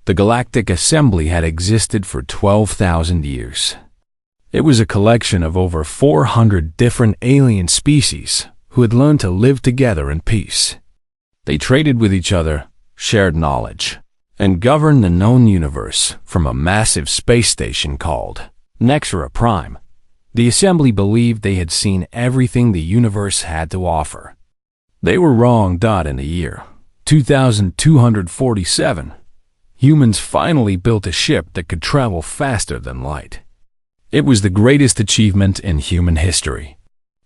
The Galactic Assembly had existed for 12,000 years. It was a collection of over 400 different alien species who had learned to live together in peace. They traded with each other, shared knowledge, and governed the known universe from a massive space station called Nexera Prime. The Assembly believed they had seen everything the universe had to offer. They were wrong. In the year 2247, humans finally built a ship that could travel faster than light. It was the greatest achievement in human history.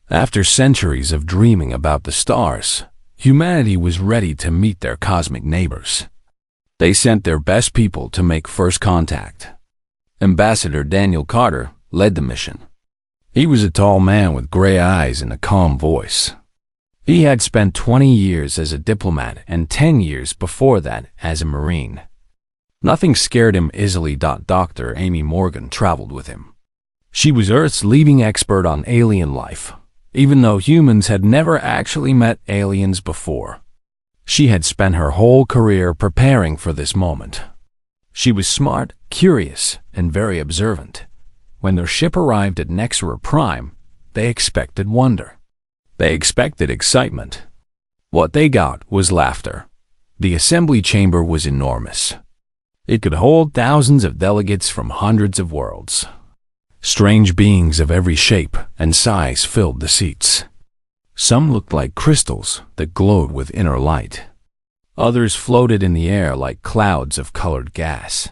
After centuries of dreaming about the stars, humanity was ready to meet their cosmic neighbors. They sent their best people to make first contact. Ambassador Daniel Carter led the mission. He was a tall man with gray eyes and a calm voice. He had spent 20 years as a diplomat and 10 years before that as a Marine. Nothing scared him easily. Dr. Amy Morgan traveled with him. She was Earth's leading expert on alien life, even though humans had never actually met aliens before. She had spent her whole career preparing for this moment. She was smart, curious, and very observant. When their ship arrived at Nexera Prime, they expected wonder. They expected excitement. What they got was laughter. The assembly chamber was enormous. It could hold thousands of delegates from hundreds of worlds. Strange beings of every shape and size filled the seats. Some looked like crystals that glowed with inner light. Others floated in the air like clouds of colored gas.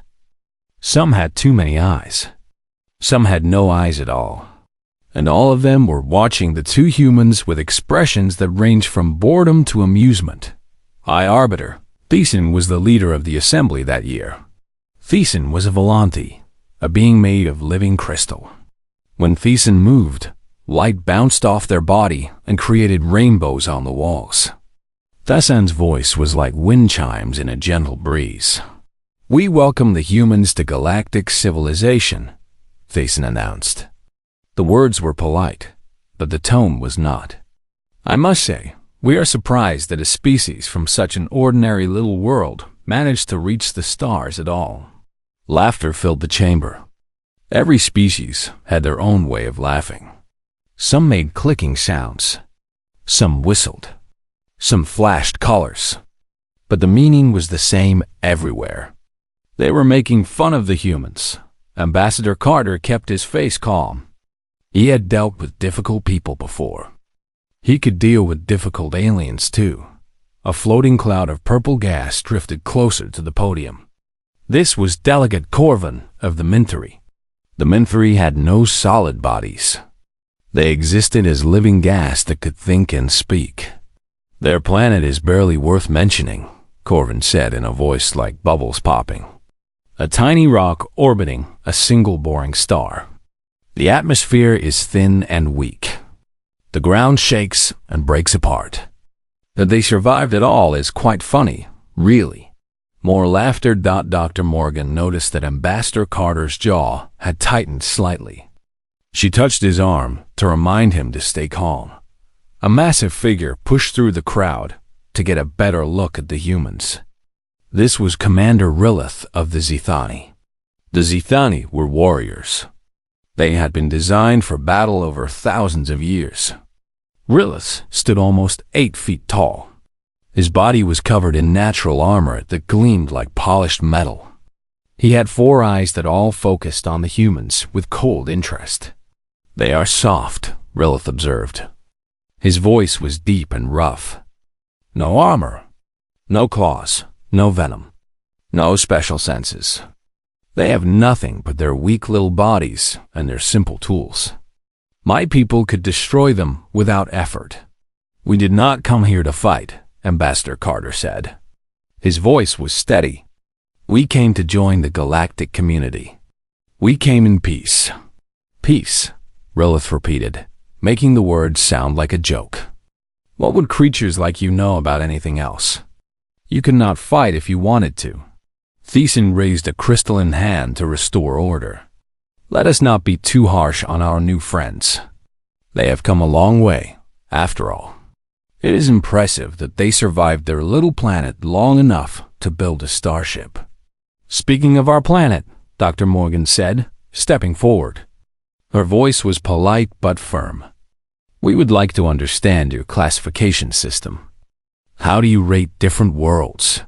Some had too many eyes. Some had no eyes at all. And all of them were watching the two humans with expressions that ranged from boredom to amusement. High Arbiter Thiessen was the leader of the assembly that year. Thiessen was a Volante, a being made of living crystal. When Thiessen moved, light bounced off their body and created rainbows on the walls. Thiessen's voice was like wind chimes in a gentle breeze. "We welcome the humans to galactic civilization," Thiessen announced. The words were polite, but the tone was not. "I must say, we are surprised that a species from such an ordinary little world managed to reach the stars at all." Laughter filled the chamber. Every species had their own way of laughing. Some made clicking sounds. Some whistled. Some flashed colors. But the meaning was the same everywhere. They were making fun of the humans. Ambassador Carter kept his face calm. He had dealt with difficult people before. He could deal with difficult aliens too. A floating cloud of purple gas drifted closer to the podium. This was Delegate Corvin of the Minthari. The Minthari had no solid bodies. They existed as living gas that could think and speak. "Their planet is barely worth mentioning," Corvin said in a voice like bubbles popping. "A tiny rock orbiting a single boring star. The atmosphere is thin and weak. The ground shakes and breaks apart. That they survived at all is quite funny, really." More laughter. Dr. Morgan noticed that Ambassador Carter's jaw had tightened slightly. She touched his arm to remind him to stay calm. A massive figure pushed through the crowd to get a better look at the humans. This was Commander Rilith of the Zethani. The Zethani were warriors. They had been designed for battle over thousands of years. Rilith stood almost 8 feet tall. His body was covered in natural armor that gleamed like polished metal. He had 4 eyes that all focused on the humans with cold interest. "They are soft," Rilith observed. His voice was deep and rough. "No armor, no claws, no venom, no special senses. They have nothing but their weak little bodies and their simple tools. My people could destroy them without effort. We did not come here to fight," Ambassador Carter said. His voice was steady. "We came to join the galactic community. We came in peace." "Peace," Rilith repeated, making the words sound like a joke. "What would creatures like you know about anything else? You could not fight if you wanted to." Thiessen raised a crystalline hand to restore order. "Let us not be too harsh on our new friends. They have come a long way, after all. It is impressive that they survived their little planet long enough to build a starship." Speaking of our planet, Dr. Morgan said, stepping forward. Her voice was polite but firm. We would like to understand your classification system. How do you rate different worlds?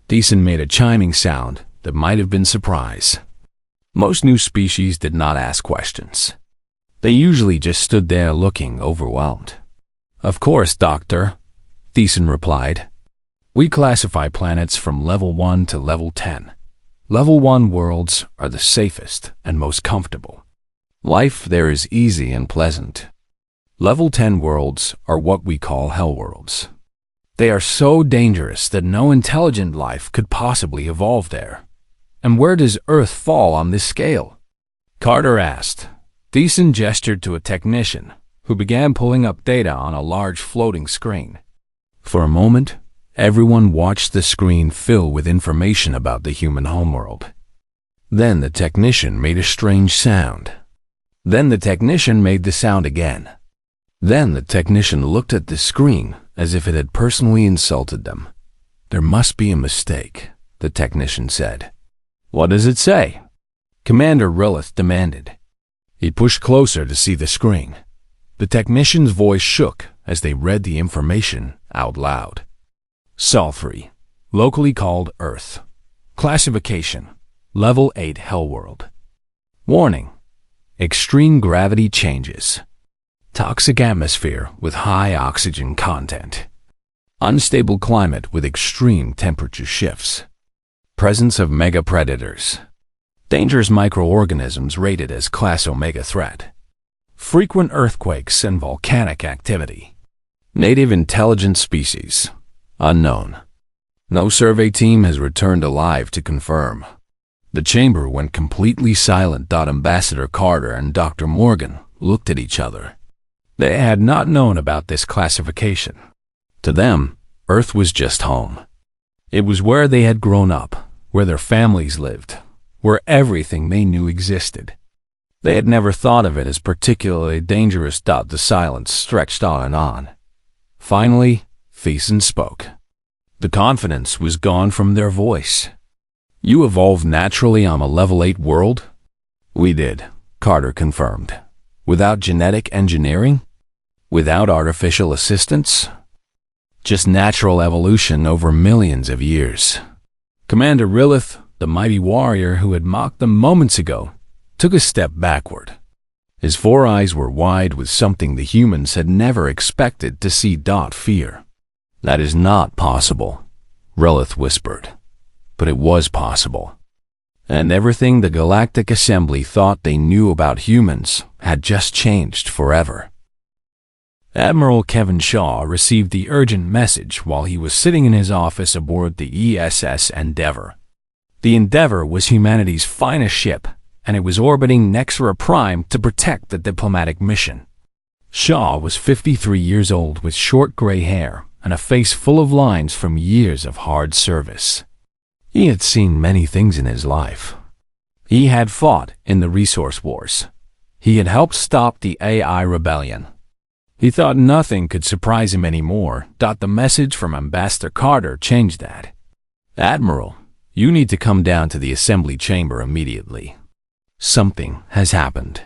Deason made a chiming sound that might have been surprise. Most new species did not ask questions. They usually just stood there looking overwhelmed. Of course, Doctor, Deason replied. We classify planets from level 1 to level 10. Level 1 worlds are the safest and most comfortable. Life there is easy and pleasant. Level 10 worlds are what we call hell worlds. They are so dangerous that no intelligent life could possibly evolve there. And where does Earth fall on this scale? Carter asked. Deason gestured to a technician, who began pulling up data on a large floating screen. For a moment, everyone watched the screen fill with information about the human homeworld. Then the technician made a strange sound. Then the technician made the sound again. Then the technician looked at the screen as if it had personally insulted them. There must be a mistake, the technician said. What does it say? Commander Rilith demanded. He pushed closer to see the screen. The technician's voice shook as they read the information out loud. Sulfuri, locally called Earth. Classification, Level 8 Hellworld. Warning, extreme gravity changes. Toxic atmosphere with high oxygen content. Unstable climate with extreme temperature shifts. Presence of mega predators. Dangerous microorganisms rated as Class Omega threat. Frequent earthquakes and volcanic activity. Native intelligent species. Unknown. No survey team has returned alive to confirm. The chamber went completely silent. Ambassador Carter and Dr. Morgan looked at each other. They had not known about this classification. To them, Earth was just home. It was where they had grown up, where their families lived, where everything they knew existed. They had never thought of it as particularly dangerous. The silence stretched on and on. Finally, Deason spoke. The confidence was gone from their voice. You evolved naturally on a level 8 world? We did, Carter confirmed. Without genetic engineering? Without artificial assistance? Just natural evolution over millions of years. Commander Rilith, the mighty warrior who had mocked them moments ago, took a step backward. His 4 eyes were wide with something the humans had never expected to see. Fear. That is not possible, Rilith whispered. But it was possible. And everything the Galactic Assembly thought they knew about humans had just changed forever. Admiral Kevin Shaw received the urgent message while he was sitting in his office aboard the ESS Endeavour. The Endeavour was humanity's finest ship, and it was orbiting Nexera Prime to protect the diplomatic mission. Shaw was 53 years old with short gray hair and a face full of lines from years of hard service. He had seen many things in his life. He had fought in the resource wars. He had helped stop the AI rebellion. He thought nothing could surprise him anymore. The message from Ambassador Carter changed that. Admiral, you need to come down to the assembly chamber immediately. Something has happened.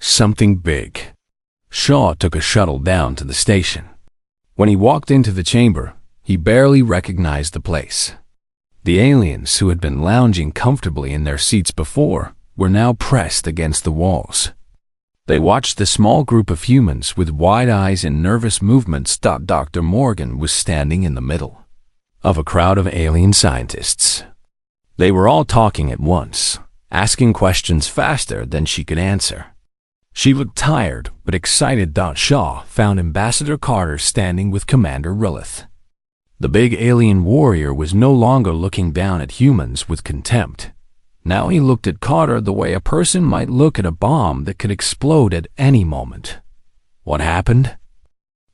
Something big. Shaw took a shuttle down to the station. When he walked into the chamber, he barely recognized the place. The aliens who had been lounging comfortably in their seats before were now pressed against the walls. They watched the small group of humans with wide eyes and nervous movements. Dr. Morgan was standing in the middle of a crowd of alien scientists. They were all talking at once, asking questions faster than she could answer. She looked tired but excited. Shaw found Ambassador Carter standing with Commander Rilith. The big alien warrior was no longer looking down at humans with contempt. Now he looked at Carter the way a person might look at a bomb that could explode at any moment. What happened?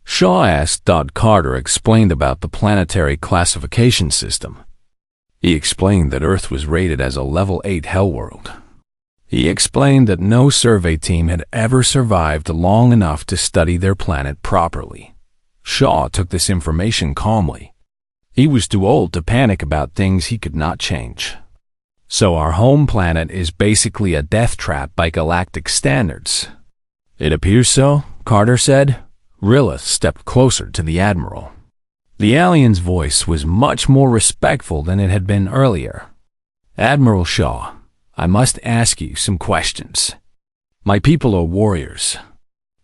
Shaw asked. Carter explained about the planetary classification system. He explained that Earth was rated as a level 8 hellworld. He explained that no survey team had ever survived long enough to study their planet properly. Shaw took this information calmly. He was too old to panic about things he could not change. So our home planet is basically a death trap by galactic standards. It appears so, Carter said. Rilith stepped closer to the Admiral. The alien's voice was much more respectful than it had been earlier. Admiral Shaw, I must ask you some questions. My people are warriors.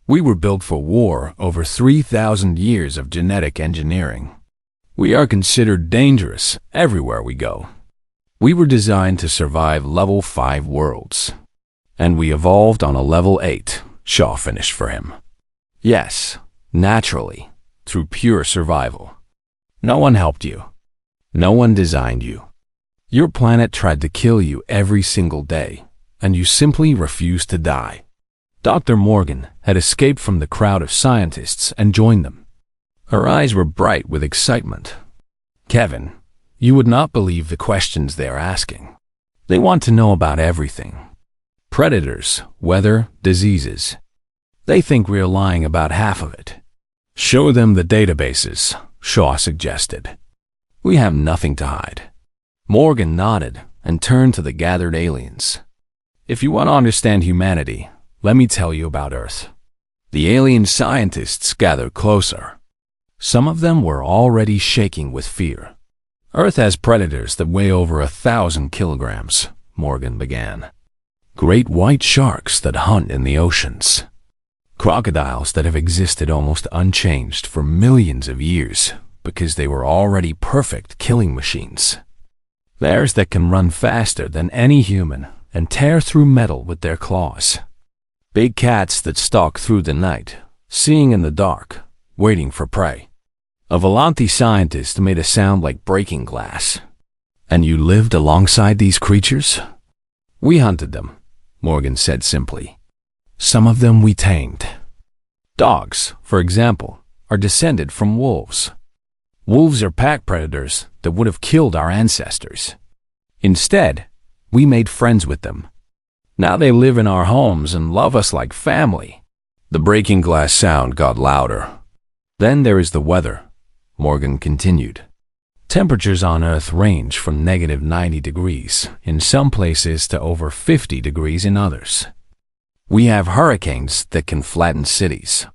We were built for war over 3,000 years of genetic engineering. We are considered dangerous everywhere we go. We were designed to survive level 5 worlds. And we evolved on a level 8, Shaw finished for him. Yes, naturally, through pure survival. No one helped you. No one designed you. Your planet tried to kill you every single day, and you simply refused to die. Dr. Morgan had escaped from the crowd of scientists and joined them. Her eyes were bright with excitement. Kevin, you would not believe the questions they are asking. They want to know about everything. Predators, weather, diseases. They think we're lying about half of it. Show them the databases, Shaw suggested. We have nothing to hide. Morgan nodded and turned to the gathered aliens. If you want to understand humanity, let me tell you about Earth. The alien scientists gathered closer. Some of them were already shaking with fear. Earth has predators that weigh over 1,000 kilograms, Morgan began. Great white sharks that hunt in the oceans. Crocodiles that have existed almost unchanged for millions of years because they were already perfect killing machines. Bears that can run faster than any human and tear through metal with their claws. Big cats that stalk through the night, seeing in the dark, waiting for prey. A Volanti scientist made a sound like breaking glass. And you lived alongside these creatures? We hunted them, Morgan said simply. Some of them we tamed. Dogs, for example, are descended from wolves. Wolves are pack predators that would have killed our ancestors. Instead, we made friends with them. Now they live in our homes and love us like family. The breaking glass sound got louder. Then there is the weather, Morgan continued. Temperatures on Earth range from -90 degrees in some places to over 50 degrees in others. We have hurricanes that can flatten cities.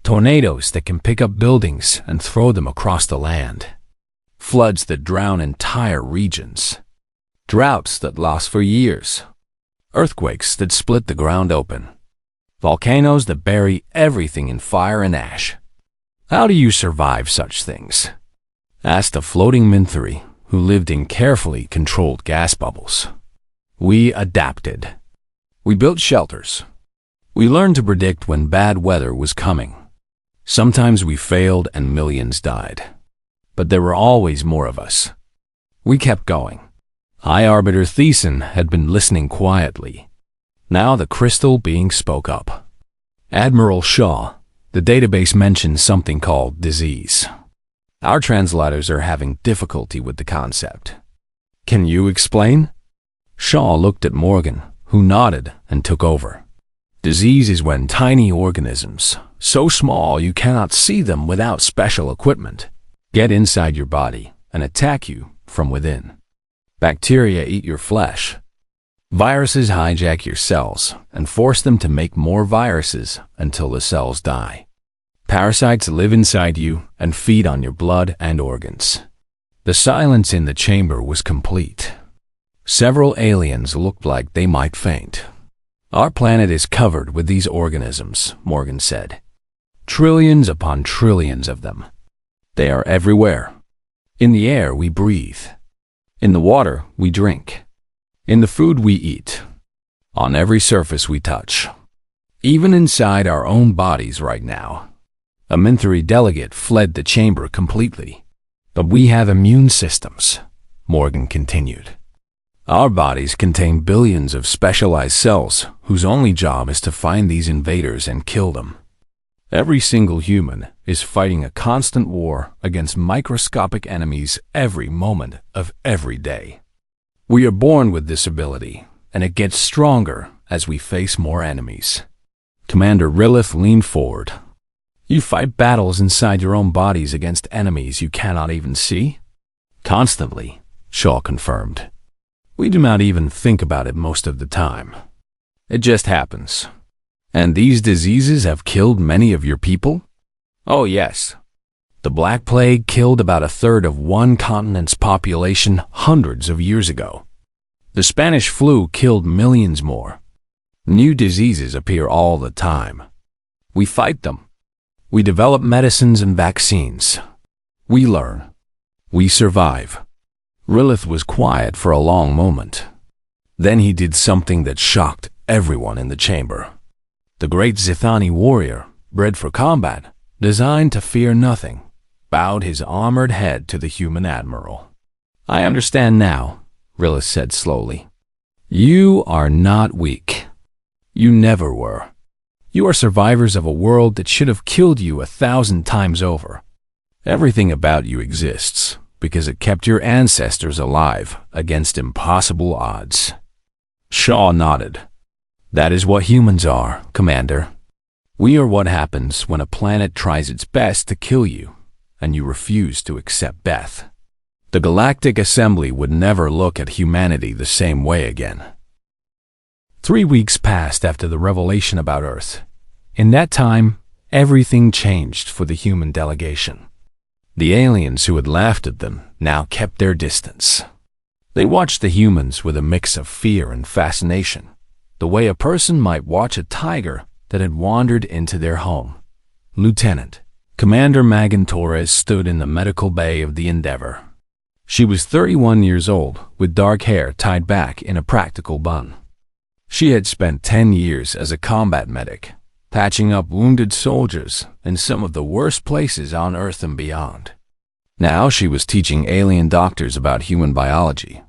Tornadoes that can pick up buildings and throw them across the land. Floods that drown entire regions. Droughts that last for years. Earthquakes that split the ground open. Volcanoes that bury everything in fire and ash. How do you survive such things? Asked a floating Minthari who lived in carefully controlled gas bubbles. We adapted. We built shelters. We learned to predict when bad weather was coming. Sometimes we failed and millions died. But there were always more of us. We kept going. High Arbiter Thiessen had been listening quietly. Now the crystal being spoke up. Admiral Shaw, the database mentioned something called disease. Our translators are having difficulty with the concept. Can you explain? Shaw looked at Morgan, who nodded and took over. Disease is when tiny organisms, so small you cannot see them without special equipment, get inside your body and attack you from within. Bacteria eat your flesh. Viruses hijack your cells and force them to make more viruses until the cells die. Parasites live inside you and feed on your blood and organs. The silence in the chamber was complete. Several aliens looked like they might faint. Our planet is covered with these organisms, Morgan said. Trillions upon trillions of them. They are everywhere. In the air we breathe. In the water we drink. In the food we eat. On every surface we touch. Even inside our own bodies right now. A Minthari delegate fled the chamber completely. But we have immune systems, Morgan continued. Our bodies contain billions of specialized cells whose only job is to find these invaders and kill them. Every single human is fighting a constant war against microscopic enemies every moment of every day. We are born with this ability, and it gets stronger as we face more enemies. Commander Rilith leaned forward. You fight battles inside your own bodies against enemies you cannot even see? Constantly, Shaw confirmed. We do not even think about it most of the time. It just happens. And these diseases have killed many of your people? Oh yes. The Black Plague killed about a third of one continent's population hundreds of years ago. The Spanish flu killed millions more. New diseases appear all the time. We fight them. We develop medicines and vaccines. We learn. We survive. Rilith was quiet for a long moment. Then he did something that shocked everyone in the chamber. The great Zithani warrior, bred for combat, designed to fear nothing, bowed his armored head to the human admiral. I understand now, Rilith said slowly. You are not weak. You never were. You are survivors of a world that should have killed you 1,000 times over. Everything about you exists because it kept your ancestors alive against impossible odds. Shaw nodded. That is what humans are, Commander. We are what happens when a planet tries its best to kill you, and you refuse to accept death. The Galactic Assembly would never look at humanity the same way again. 3 weeks passed after the revelation about Earth. In that time, everything changed for the human delegation. The aliens who had laughed at them now kept their distance. They watched the humans with a mix of fear and fascination, the way a person might watch a tiger that had wandered into their home. Lieutenant, Commander Megan Torres stood in the medical bay of the Endeavor. She was 31 years old, with dark hair tied back in a practical bun. She had spent 10 years as a combat medic, patching up wounded soldiers in some of the worst places on Earth and beyond. Now she was teaching alien doctors about human biology.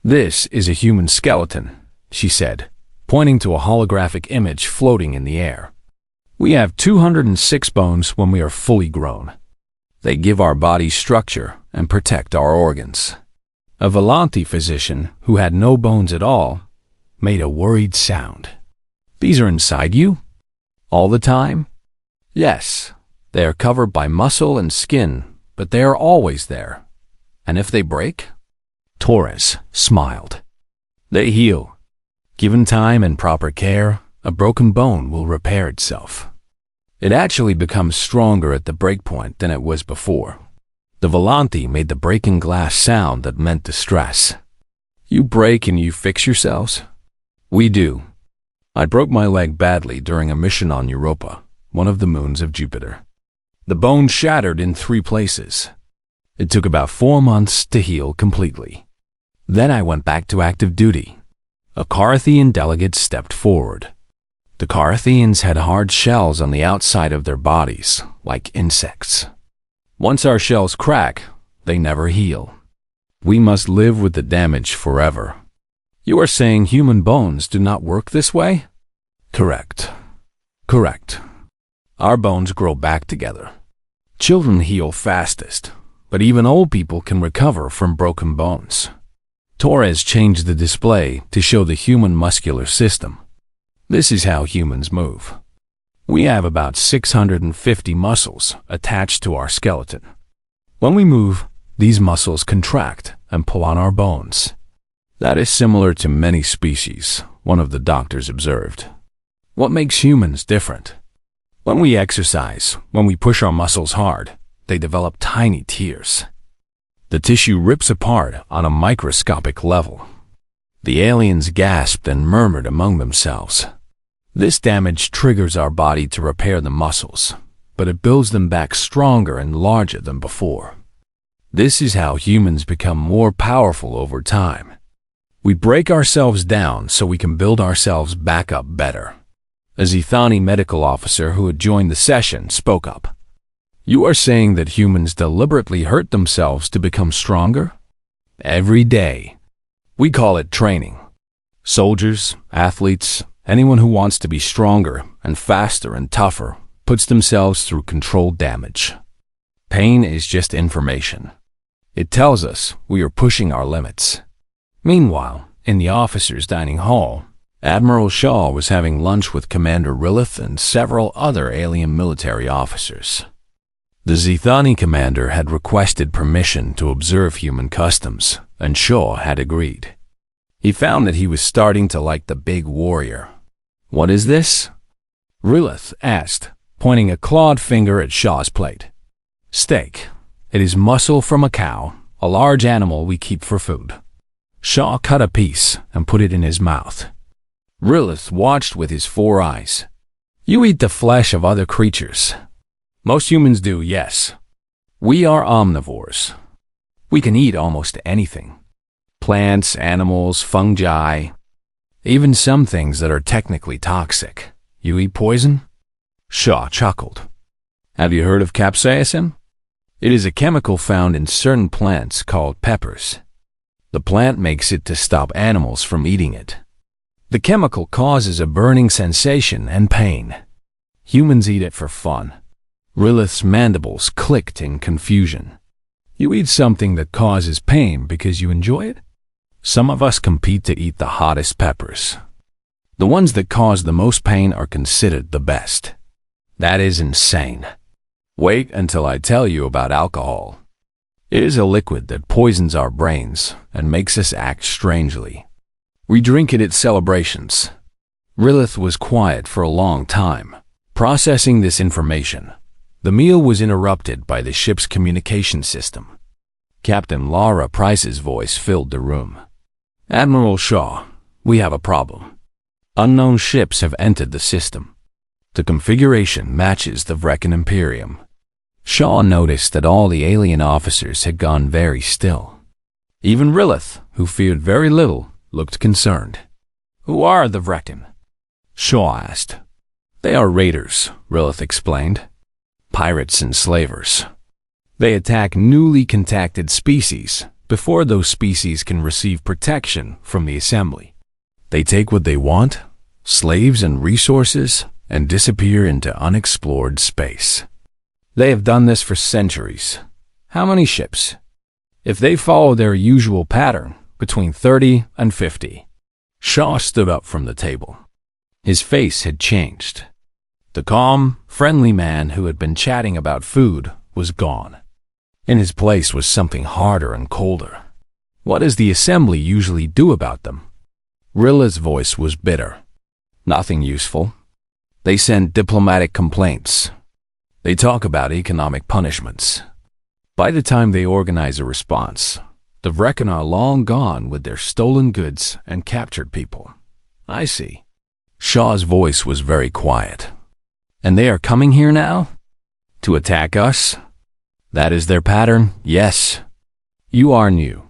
This is a human skeleton, she said, pointing to a holographic image floating in the air. We have 206 bones when we are fully grown. They give our body structure and protect our organs. A Volanti physician, who had no bones at all, made a worried sound. These are inside you? All the time? Yes, they are covered by muscle and skin, but they are always there. And if they break? Torres smiled. They heal. Given time and proper care, a broken bone will repair itself. It actually becomes stronger at the breakpoint than it was before. The Volanti made the breaking glass sound that meant distress. You break and you fix yourselves? We do. I broke my leg badly during a mission on Europa, one of the moons of Jupiter. The bone shattered in 3 places. It took about 4 months to heal completely. Then I went back to active duty. A Carathian delegate stepped forward. The Carathians had hard shells on the outside of their bodies, like insects. Once our shells crack, they never heal. We must live with the damage forever. You are saying human bones do not work this way? Correct. Correct. Our bones grow back together. Children heal fastest, but even old people can recover from broken bones. Torres changed the display to show the human muscular system. This is how humans move. We have about 650 muscles attached to our skeleton. When we move, these muscles contract and pull on our bones. That is similar to many species, one of the doctors observed. What makes humans different? When we exercise, when we push our muscles hard, they develop tiny tears. The tissue rips apart on a microscopic level. The aliens gasped and murmured among themselves. This damage triggers our body to repair the muscles, but it builds them back stronger and larger than before. This is how humans become more powerful over time. We break ourselves down so we can build ourselves back up better. A Zithani medical officer who had joined the session spoke up. You are saying that humans deliberately hurt themselves to become stronger? Every day. We call it training. Soldiers, athletes, anyone who wants to be stronger and faster and tougher puts themselves through controlled damage. Pain is just information. It tells us we are pushing our limits. Meanwhile, in the officers' dining hall, Admiral Shaw was having lunch with Commander Rilith and several other alien military officers. The Zithani commander had requested permission to observe human customs, and Shaw had agreed. He found that he was starting to like the big warrior. "What is this?" Rilith asked, pointing a clawed finger at Shaw's plate. "Steak. It is muscle from a cow, a large animal we keep for food." Shaw cut a piece and put it in his mouth. Rilith watched with his 4 eyes. "You eat the flesh of other creatures." "Most humans do, yes. We are omnivores. We can eat almost anything. Plants, animals, fungi, even some things that are technically toxic. You eat poison?" Shaw chuckled. "Have you heard of capsaicin? It is a chemical found in certain plants called peppers. The plant makes it to stop animals from eating it. The chemical causes a burning sensation and pain. Humans eat it for fun." Rilith's mandibles clicked in confusion. "You eat something that causes pain because you enjoy it? Some of us compete to eat the hottest peppers. The ones that cause the most pain are considered the best. That is insane. Wait until I tell you about alcohol. It is a liquid that poisons our brains and makes us act strangely. We drink it at celebrations." Rilith was quiet for a long time, processing this information. The meal was interrupted by the ship's communication system. Captain Laura Price's voice filled the room. "Admiral Shaw, we have a problem. Unknown ships have entered the system. The configuration matches the Vrecken Imperium." Shaw noticed that all the alien officers had gone very still. Even Rilith, who feared very little, looked concerned. "Who are the Vrecken?" Shaw asked. "They are raiders," Rilith explained. "Pirates and slavers. They attack newly contacted species before those species can receive protection from the assembly. They take what they want, slaves and resources, and disappear into unexplored space. They have done this for centuries. How many ships? If they follow their usual pattern, between 30 and 50. Shaw stood up from the table. His face had changed. The calm, friendly man who had been chatting about food was gone. In his place was something harder and colder. "What does the assembly usually do about them?" Rilla's voice was bitter. "Nothing useful. They send diplomatic complaints. They talk about economic punishments. By the time they organize a response, the Vrecken are long gone with their stolen goods and captured people." "I see." Shaw's voice was very quiet. "And they are coming here now? To attack us?" "That is their pattern, yes. You are new.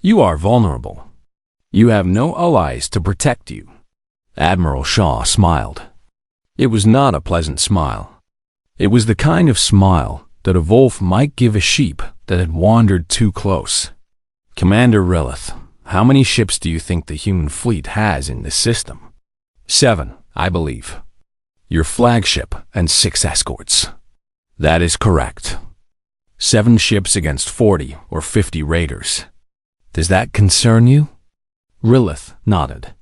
You are vulnerable. You have no allies to protect you." Admiral Shaw smiled. It was not a pleasant smile. It was the kind of smile that a wolf might give a sheep that had wandered too close. "Commander Rilith, how many ships do you think the human fleet has in this system?" 7, I believe. Your flagship and 6 escorts." "That is correct. 7 ships against 40 or 50 raiders. Does that concern you?" Rilith nodded.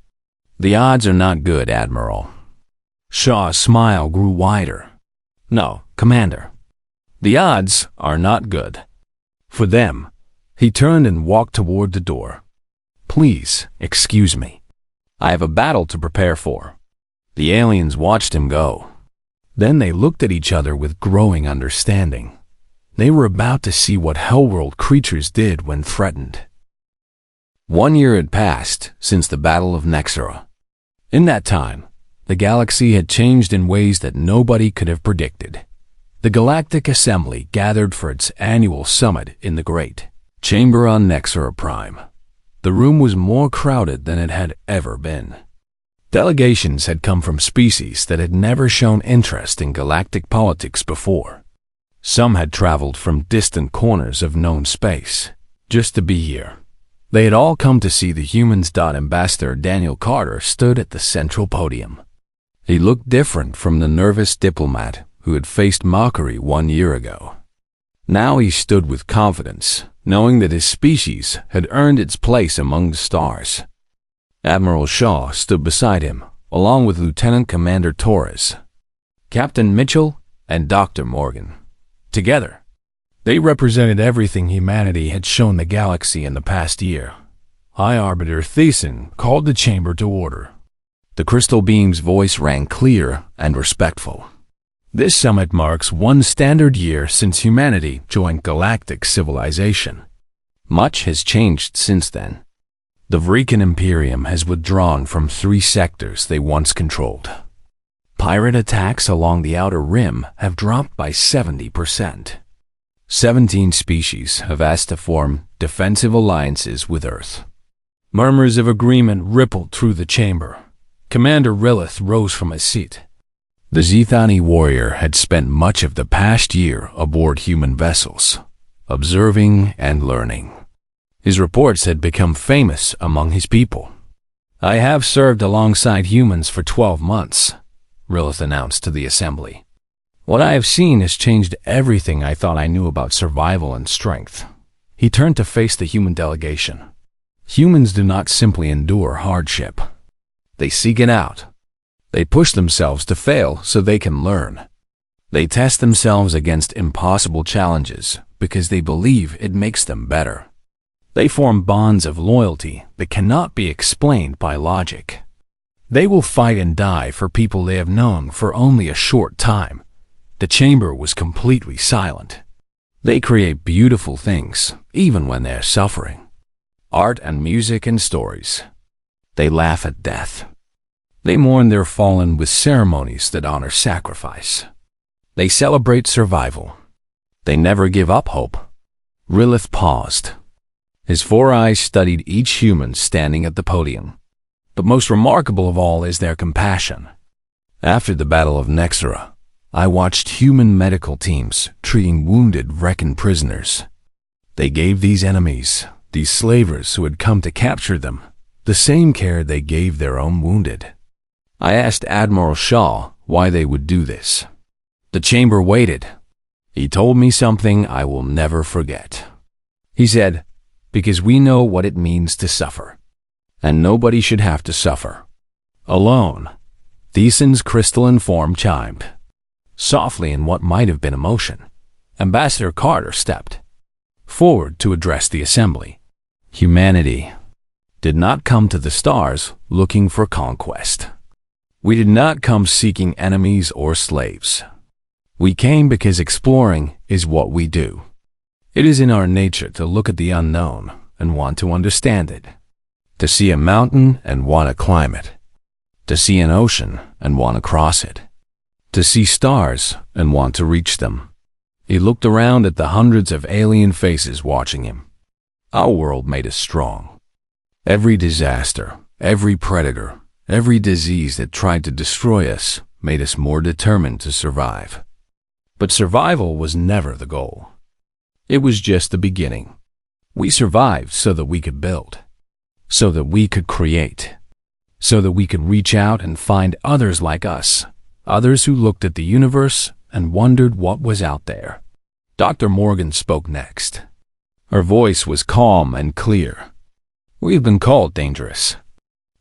"The odds are not good, Admiral." Shaw's smile grew wider. "No, Commander. The odds are not good. For them." He turned and walked toward the door. "Please, excuse me. I have a battle to prepare for." The aliens watched him go. Then they looked at each other with growing understanding. They were about to see what Hellworld creatures did when threatened. 1 year had passed since the Battle of Nexera. In that time, the galaxy had changed in ways that nobody could have predicted. The Galactic Assembly gathered for its annual summit in the Great Chamber on Nexera Prime. The room was more crowded than it had ever been. Delegations had come from species that had never shown interest in galactic politics before. Some had traveled from distant corners of known space, just to be here. They had all come to see the humans. Ambassador Daniel Carter stood at the central podium. He looked different from the nervous diplomat who had faced mockery 1 year ago. Now he stood with confidence, knowing that his species had earned its place among the stars. Admiral Shaw stood beside him, along with Lieutenant Commander Torres, Captain Mitchell, and Dr. Morgan. Together, they represented everything humanity had shown the galaxy in the past year. High Arbiter Thiessen called the chamber to order. The crystal beam's voice rang clear and respectful. This summit marks one standard year since humanity joined galactic civilization. Much has changed since then. The Vrikan Imperium has withdrawn from 3 sectors they once controlled. Pirate attacks along the outer rim have dropped by 70%. 17 species have asked to form defensive alliances with Earth. Murmurs of agreement rippled through the chamber. Commander Rilith rose from his seat. The Zethani warrior had spent much of the past year aboard human vessels, observing and learning. His reports had become famous among his people. "I have served alongside humans for 12 months, Rilith announced to the assembly. "What I have seen has changed everything I thought I knew about survival and strength." He turned to face the human delegation. Humans do not simply endure hardship. They seek it out. They push themselves to fail so they can learn. They test themselves against impossible challenges because they believe it makes them better. They form bonds of loyalty that cannot be explained by logic. They will fight and die for people they have known for only a short time. The chamber was completely silent. They create beautiful things, even when they are suffering. Art and music and stories. They laugh at death. They mourn their fallen with ceremonies that honor sacrifice. They celebrate survival. They never give up hope. Rilith paused. His 4 eyes studied each human standing at the podium. But most remarkable of all is their compassion. After the Battle of Nexera, I watched human medical teams treating wounded Vrekan prisoners. They gave these enemies, these slavers who had come to capture them, the same care they gave their own wounded. I asked Admiral Shaw why they would do this. The chamber waited. He told me something I will never forget. He said, "Because we know what it means to suffer. And nobody should have to suffer alone." Thiessen's crystalline form chimed. Softly in what might have been emotion, Ambassador Carter stepped forward to address the assembly. Humanity did not come to the stars looking for conquest. We did not come seeking enemies or slaves. We came because exploring is what we do. It is in our nature to look at the unknown and want to understand it, to see a mountain and want to climb it, to see an ocean and want to cross it, to see stars and want to reach them. He looked around at the hundreds of alien faces watching him. Our world made us strong. Every disaster, every predator, every disease that tried to destroy us made us more determined to survive. But survival was never the goal. It was just the beginning. We survived so that we could build, so that we could create, so that we could reach out and find others like us, others who looked at the universe and wondered what was out there. Dr. Morgan spoke next. Her voice was calm and clear. "We've been called dangerous.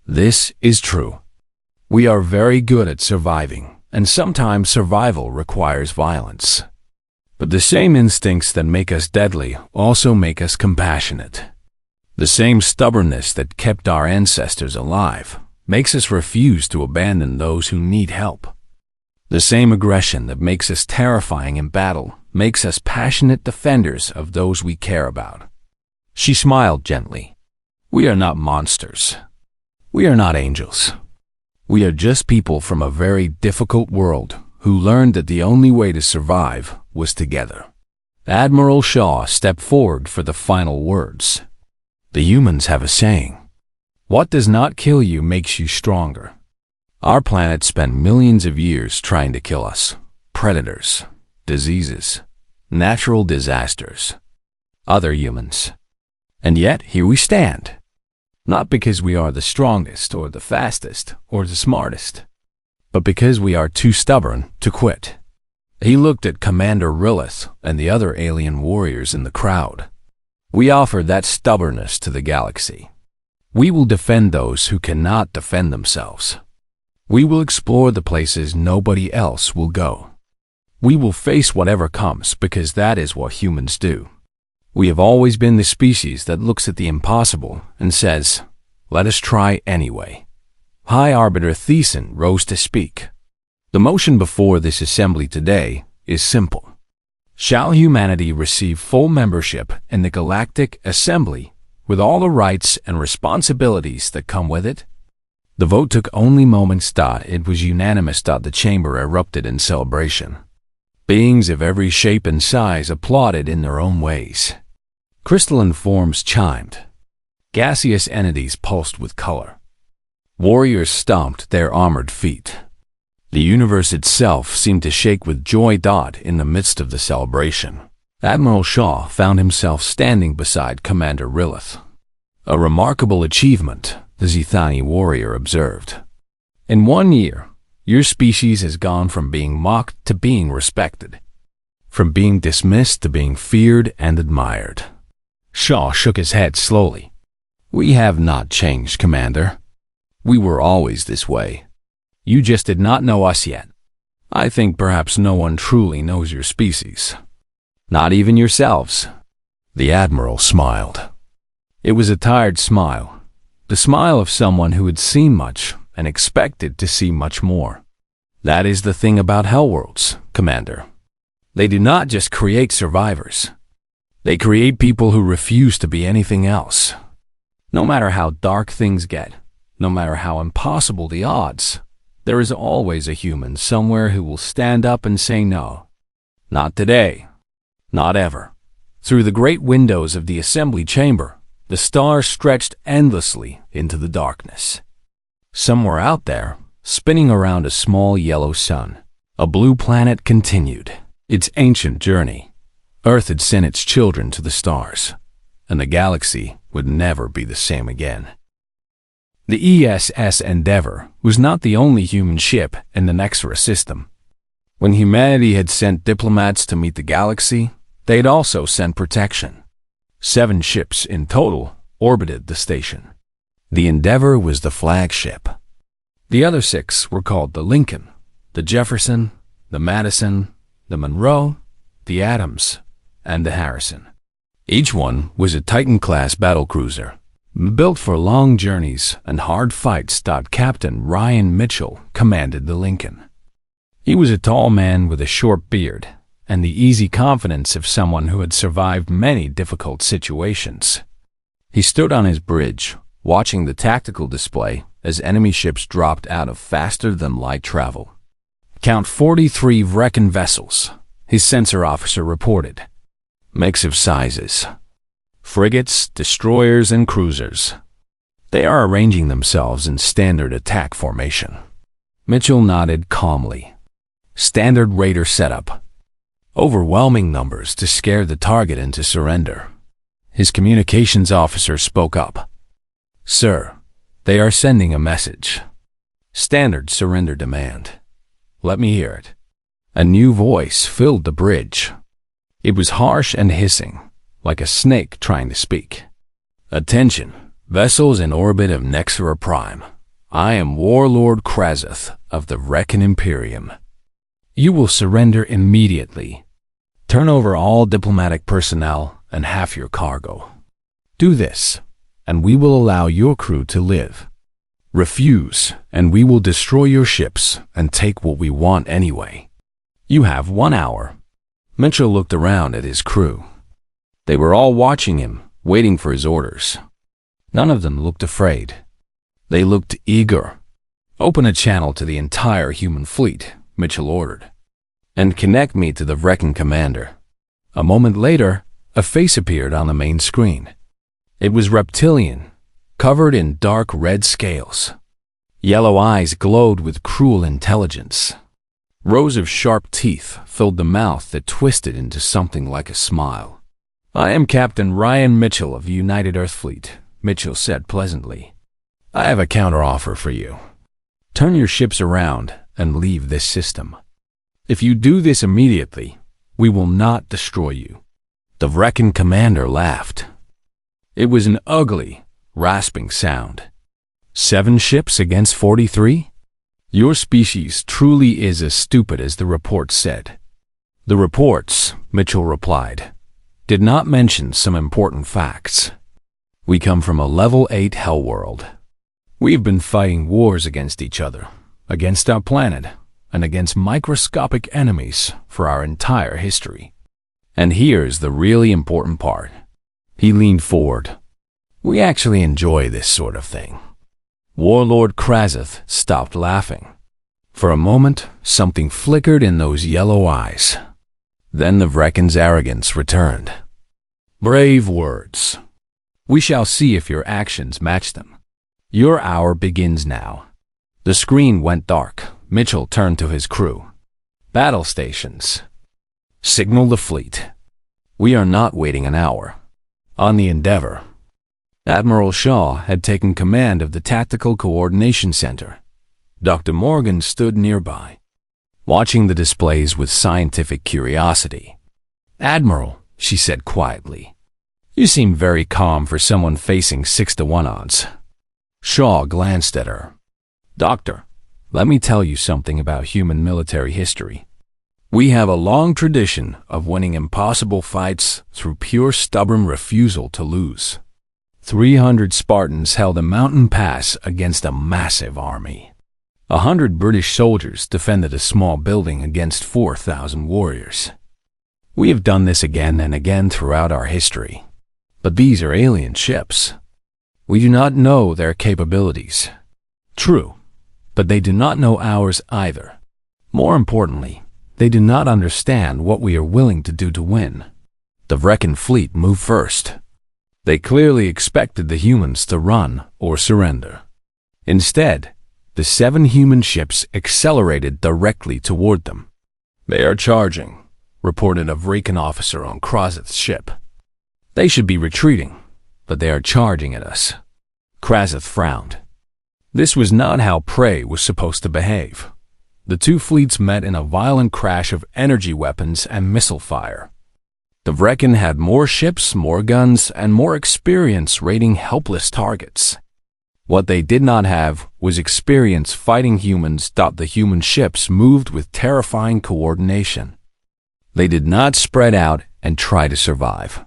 This is true. We are very good at surviving, and sometimes survival requires violence. But the same instincts that make us deadly also make us compassionate. The same stubbornness that kept our ancestors alive makes us refuse to abandon those who need help. The same aggression that makes us terrifying in battle makes us passionate defenders of those we care about." She smiled gently. "We are not monsters. We are not angels. We are just people from a very difficult world who learned that the only way to survive was together." Admiral Shaw stepped forward for the final words. "The humans have a saying. What does not kill you makes you stronger. Our planet spent millions of years trying to kill us. Predators, diseases, natural disasters, other humans. And yet here we stand. Not because we are the strongest or the fastest or the smartest, but because we are too stubborn to quit." He looked at Commander Rilith and the other alien warriors in the crowd. "We offer that stubbornness to the galaxy. We will defend those who cannot defend themselves. We will explore the places nobody else will go. We will face whatever comes because that is what humans do. We have always been the species that looks at the impossible and says, let us try anyway. High Arbiter Thiessen rose to speak. The motion before this assembly today is simple. Shall humanity receive full membership in the Galactic Assembly with all the rights and responsibilities that come with it? The vote took only moments. It was unanimous. The chamber erupted in celebration. Beings of every shape and size applauded in their own ways. Crystalline forms chimed. Gaseous entities pulsed with color. Warriors stomped their armored feet. The universe itself seemed to shake with joy. In the midst of the celebration, Admiral Shaw found himself standing beside Commander Rilith. A remarkable achievement, the Zethani warrior observed. In 1 year, your species has gone from being mocked to being respected, from being dismissed to being feared and admired. Shaw shook his head slowly. We have not changed, Commander. We were always this way. You just did not know us yet. I think perhaps no one truly knows your species. Not even yourselves. The Admiral smiled. It was a tired smile, the smile of someone who had seen much and expected to see much more. That is the thing about Hellworlds, Commander. They do not just create survivors. They create people who refuse to be anything else. No matter how dark things get, no matter how impossible the odds, there is always a human somewhere who will stand up and say no. Not today. Not ever. Through the great windows of the assembly chamber, the stars stretched endlessly into the darkness. Somewhere out there, spinning around a small yellow sun, a blue planet continued its ancient journey. Earth had sent its children to the stars, and the galaxy would never be the same again. The ESS Endeavour was not the only human ship in the Nexera system. When humanity had sent diplomats to meet the galaxy, they had also sent protection. 7 ships in total orbited the station. The Endeavour was the flagship. The other 6 were called the Lincoln, the Jefferson, the Madison, the Monroe, the Adams, and the Harrison. Each one was a Titan-class battlecruiser, built for long journeys and hard fights. Captain Ryan Mitchell commanded the Lincoln. He was a tall man with a short beard and the easy confidence of someone who had survived many difficult situations. He stood on his bridge, watching the tactical display as enemy ships dropped out of faster-than-light travel. Count 43 Vrecken vessels, his sensor officer reported. Mix of sizes. Frigates, destroyers, and cruisers. They are arranging themselves in standard attack formation. Mitchell nodded calmly. Standard raider setup. Overwhelming numbers to scare the target into surrender. His communications officer spoke up. Sir, they are sending a message. Standard surrender demand. Let me hear it. A new voice filled the bridge. It was harsh and hissing, like a snake trying to speak. Attention, vessels in orbit of Nexera Prime. I am Warlord Krazoth of the Vrecken Imperium. You will surrender immediately. Turn over all diplomatic personnel and half your cargo. Do this, and we will allow your crew to live. Refuse, and we will destroy your ships and take what we want anyway. You have 1 hour. Mitchell looked around at his crew. They were all watching him, waiting for his orders. None of them looked afraid. They looked eager. Open a channel to the entire human fleet, Mitchell ordered, and connect me to the Vrecken commander. A moment later, a face appeared on the main screen. It was reptilian, covered in dark red scales. Yellow eyes glowed with cruel intelligence. Rows of sharp teeth filled the mouth that twisted into something like a smile. I am Captain Ryan Mitchell of United Earth Fleet, Mitchell said pleasantly. I have a counteroffer for you. Turn your ships around and leave this system. If you do this immediately, we will not destroy you. The Vrecken commander laughed. It was an ugly, rasping sound. 7 ships against 43? Your species truly is as stupid as the reports said. The reports, Mitchell replied. did not mention some important facts. We come from a level 8 hell world. We've been fighting wars against each other, against our planet, and against microscopic enemies for our entire history. And here's the really important part. He leaned forward. We actually enjoy this sort of thing. Warlord Krazeth stopped laughing. For a moment, something flickered in those yellow eyes. Then the Vrecken's arrogance returned. Brave words. We shall see if your actions match them. Your hour begins now. The screen went dark. Mitchell turned to his crew. Battle stations. Signal the fleet. We are not waiting an hour. On the Endeavor. Admiral Shaw had taken command of the Tactical Coordination Center. Dr. Morgan stood nearby, watching the displays with scientific curiosity. Admiral, she said quietly, you seem very calm for someone facing 6-to-1 odds. Shaw glanced at her. Doctor, let me tell you something about human military history. We have a long tradition of winning impossible fights through pure stubborn refusal to lose. 300 Spartans held a mountain pass against a massive army. 100 British soldiers defended a small building against 4,000 warriors. We have done this again and again throughout our history. But these are alien ships. We do not know their capabilities. True, but they do not know ours either. More importantly, they do not understand what we are willing to do to win. The Vrecken fleet moved first. They clearly expected the humans to run or surrender. Instead, the 7 human ships accelerated directly toward them. They are charging, reported a Vrecken officer on Krazeth's ship. They should be retreating, but they are charging at us. Krazeth frowned. This was not how prey was supposed to behave. The 2 fleets met in a violent crash of energy weapons and missile fire. The Vrecken had more ships, more guns, and more experience raiding helpless targets. What they did not have was experience fighting humans. The human ships moved with terrifying coordination. They did not spread out and try to survive.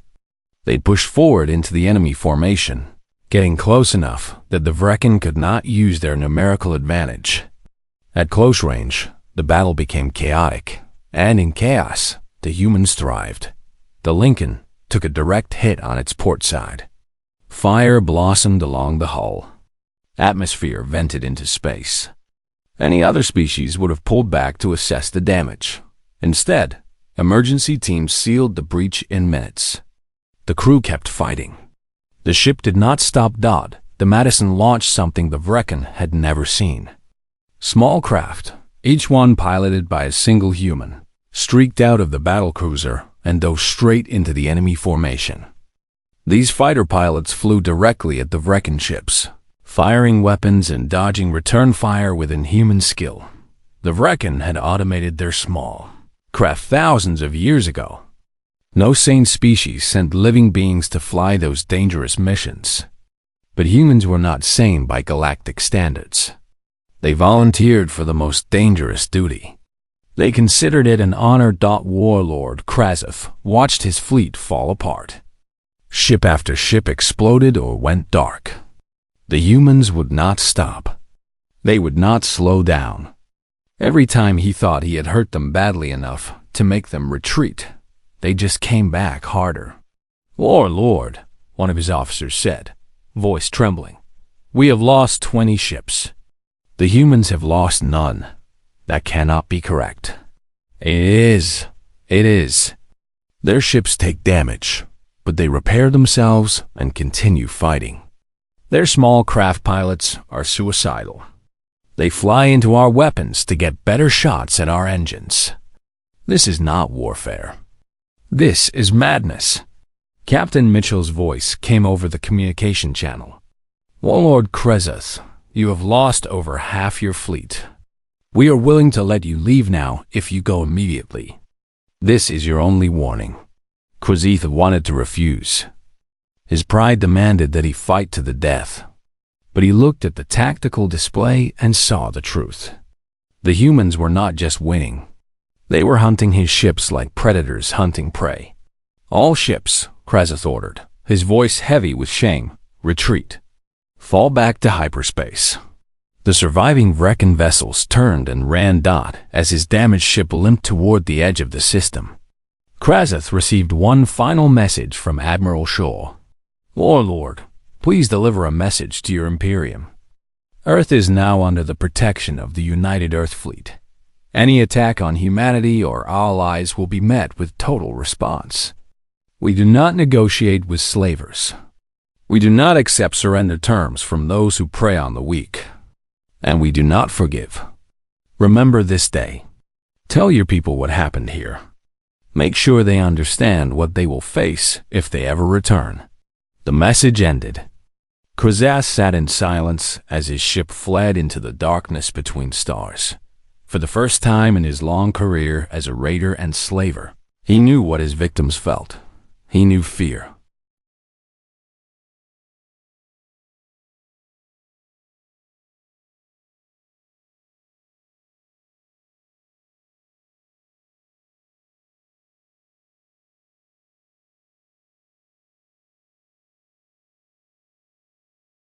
They pushed forward into the enemy formation, getting close enough that the Vrecken could not use their numerical advantage. At close range, the battle became chaotic, and in chaos, the humans thrived. The Lincoln took a direct hit on its port side. Fire blossomed along the hull. Atmosphere vented into space. Any other species would have pulled back to assess the damage. Instead, emergency teams sealed the breach in minutes. The crew kept fighting. The ship did not stop. The Madison launched something the Vrecken had never seen. Small craft, each one piloted by a single human, streaked out of the battlecruiser and dove straight into the enemy formation. These fighter pilots flew directly at the Vrecken ships, firing weapons and dodging return fire with inhuman skill. The Vrecken had automated their small craft thousands of years ago. No sane species sent living beings to fly those dangerous missions. But humans were not sane by galactic standards. They volunteered for the most dangerous duty. They considered it an honor. Warlord Krazeth watched his fleet fall apart. Ship after ship exploded or went dark. The humans would not stop. They would not slow down. Every time he thought he had hurt them badly enough to make them retreat, they just came back harder. Warlord, one of his officers said, voice trembling, we have lost 20 ships. The humans have lost none. That cannot be correct. It is. Their ships take damage, but they repair themselves and continue fighting. Their small craft pilots are suicidal. They fly into our weapons to get better shots at our engines. This is not warfare. This is madness. Captain Mitchell's voice came over the communication channel. Warlord Krazeth, you have lost over half your fleet. We are willing to let you leave now if you go immediately. This is your only warning. Krazeth wanted to refuse. His pride demanded that he fight to the death. But he looked at the tactical display and saw the truth. The humans were not just winning. They were hunting his ships like predators hunting prey. All ships, Kraseth ordered, his voice heavy with shame, retreat. Fall back to hyperspace. The surviving Vrekin vessels turned and ran as his damaged ship limped toward the edge of the system. Kraseth received one final message from Admiral Shaw. Warlord, please deliver a message to your Imperium. Earth is now under the protection of the United Earth Fleet. Any attack on humanity or allies will be met with total response. We do not negotiate with slavers. We do not accept surrender terms from those who prey on the weak. And we do not forgive. Remember this day. Tell your people what happened here. Make sure they understand what they will face if they ever return. The message ended. Kraseth sat in silence as his ship fled into the darkness between stars. For the first time in his long career as a raider and slaver, he knew what his victims felt. He knew fear.